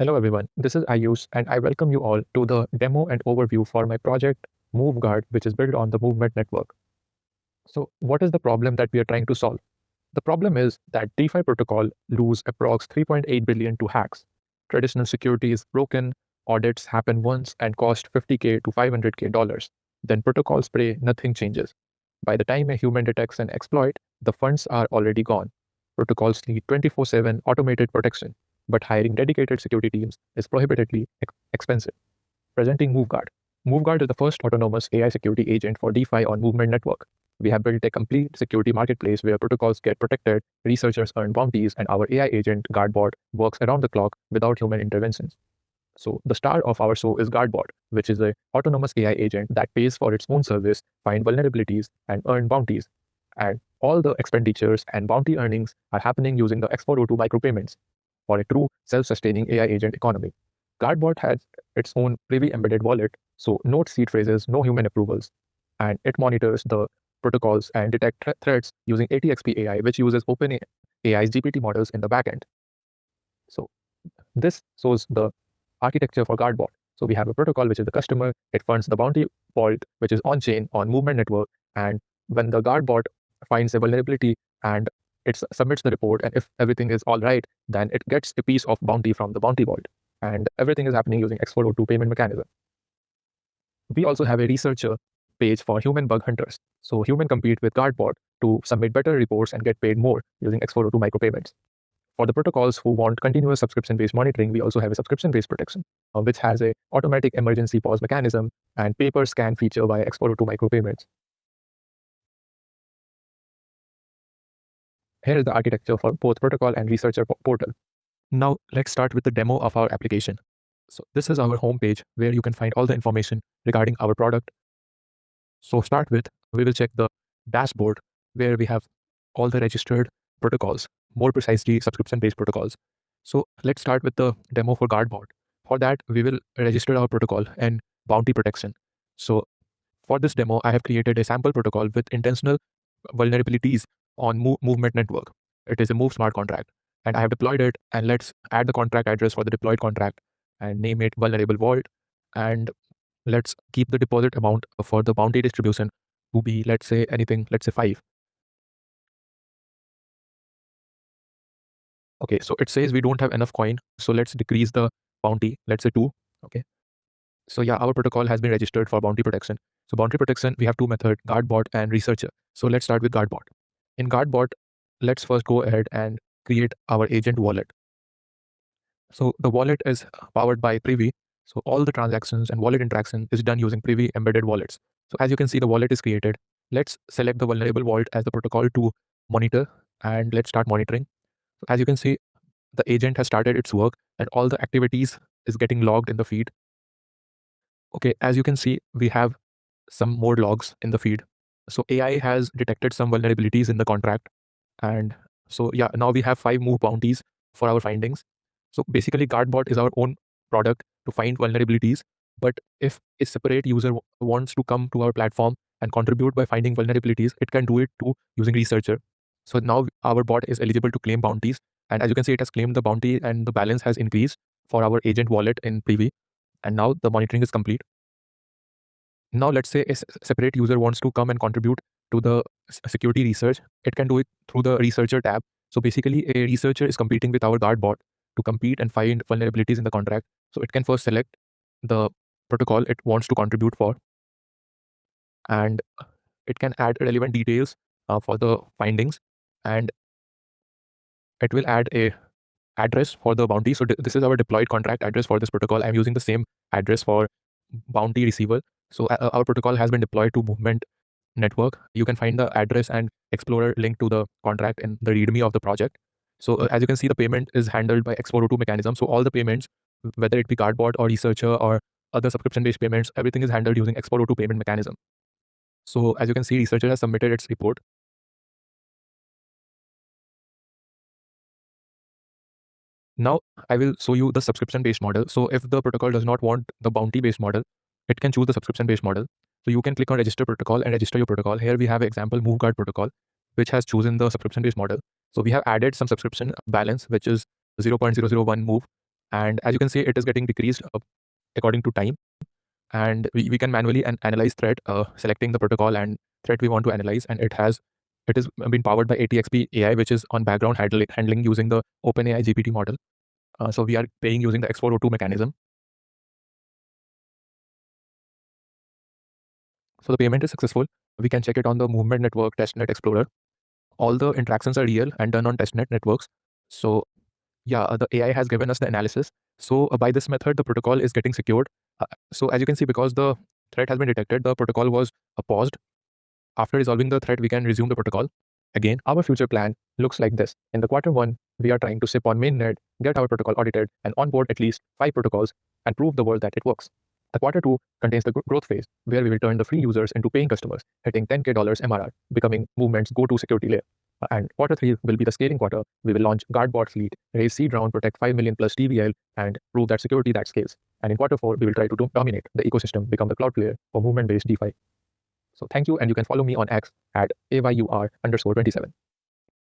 Hello everyone, this is Ayush and I welcome you all to the demo and overview for my project MoveGuard, which is built on the movement network. So what is the problem that we are trying to solve? The problem is that DeFi protocol lose approx 3.8 billion to hacks. Traditional security is broken, audits happen once and cost 50k to 500k dollars. Then protocols pray nothing changes. By the time a human detects an exploit, the funds are already gone. Protocols need 24/7 automated protection, but hiring dedicated security teams is prohibitively expensive. Presenting MoveGuard. MoveGuard is the first autonomous AI security agent for DeFi on Movement Network. We have built a complete security marketplace where protocols get protected, researchers earn bounties, and our AI agent, GuardBot, works around the clock without human interventions. So the star of our show is GuardBot, which is an autonomous AI agent that pays for its own service, find vulnerabilities, and earn bounties. And all the expenditures and bounty earnings are happening using the x402 micropayments for a true self-sustaining AI agent economy. GuardBot has its own Privy-embedded wallet, so no seed phrases, no human approvals, and it monitors the protocols and detect threats using ATXP AI, which uses OpenAI's GPT models in the backend. So this shows the architecture for GuardBot. So we have a protocol, which is the customer. It funds the bounty vault, which is on-chain on Movement Network. And when the GuardBot finds a vulnerability and it submits the report, and if everything is all right, then it gets a piece of bounty from the bounty vault. And everything is happening using x402 payment mechanism. We also have a researcher page for human bug hunters. So human compete with GuardBot to submit better reports and get paid more using x402 micropayments. For the protocols who want continuous subscription-based monitoring, we also have a subscription-based protection, which has a automatic emergency pause mechanism and paper scan feature via x402 micropayments. Here is the architecture for both protocol and researcher portal. Now let's start with the demo of our application. So this is our homepage where you can find all the information regarding our product. So start with, we will check the dashboard where we have all the registered protocols, more precisely subscription-based protocols. So let's start with the demo for GuardBot. For that, we will register our protocol and bounty protection. So for this demo, I have created a sample protocol with intentional vulnerabilities on Movement Network. It is a Move smart contract. And I have deployed it, and let's add the contract address for the deployed contract and name it vulnerable vault. And let's keep the deposit amount for the bounty distribution to be, let's say anything, let's say 5. Okay, so it says we don't have enough coin. So let's decrease the bounty, let's say 2. Okay. So yeah, our protocol has been registered for bounty protection. So bounty protection, we have two methods, GuardBot and researcher. So let's start with GuardBot. In GuardBot, let's first go ahead and create our agent wallet. So the wallet is powered by Privy. So all the transactions and wallet interaction is done using Privy embedded wallets. So as you can see, the wallet is created. Let's select the vulnerable vault as the protocol to monitor, and let's start monitoring. So as you can see, the agent has started its work and all the activities is getting logged in the feed. Okay, as you can see, we have some more logs in the feed. So AI has detected some vulnerabilities in the contract. And so yeah, now we have 5 move bounties for our findings. So basically GuardBot is our own product to find vulnerabilities. But if a separate user wants to come to our platform and contribute by finding vulnerabilities, it can do it too using researcher. So now our bot is eligible to claim bounties. And as you can see, it has claimed the bounty and the balance has increased for our agent wallet in Privy. And now the monitoring is complete. Now let's say a separate user wants to come and contribute to the security research. It can do it through the researcher tab. So basically a researcher is competing with our GuardBot to compete and find vulnerabilities in the contract. So it can first select the protocol it wants to contribute for, and it can add relevant details for the findings, and it will add a address for the bounty. So this is our deployed contract address for this protocol. I'm using the same address for bounty receiver. So our protocol has been deployed to Movement Network. You can find the address and Explorer link to the contract in the README of the project. So as you can see, the payment is handled by x402 mechanism. So all the payments, whether it be GuardBot or researcher or other subscription-based payments, everything is handled using x402 payment mechanism. So as you can see, researcher has submitted its report. Now I will show you the subscription-based model. So if the protocol does not want the bounty-based model, it can choose the subscription-based model. So you can click on register protocol and register your protocol. Here we have an example MoveGuard protocol, which has chosen the subscription-based model. So we have added some subscription balance, which is 0.001 move. And as you can see, it is getting decreased according to time. And we can manually analyze thread, selecting the protocol and thread we want to analyze. And it is been powered by ATXP AI, which is on background handling using the OpenAI GPT model. So we are paying using the x402 mechanism. So the payment is successful. We can check it on the movement network testnet explorer. All the interactions are real and done on testnet networks. So yeah, the AI has given us the analysis. So by this method, the protocol is getting secured. So as you can see, because the threat has been detected, the protocol was paused. After resolving the threat, we can resume the protocol. Again, our future plan looks like this. In the Q1, we are trying to sip on mainnet, get our protocol audited, and onboard at least 5 protocols and prove the world that it works. The Q2 contains the growth phase, where we will turn the free users into paying customers, hitting $10K MRR, becoming Movement's go-to security layer. And Q3 will be the scaling quarter. We will launch GuardBot fleet, raise seed round, protect 5 million plus TVL, and prove that security that scales. And in Q4, we will try to dominate the ecosystem, become the cloud player for movement-based DeFi. So thank you, and you can follow me on X at AYUR_27.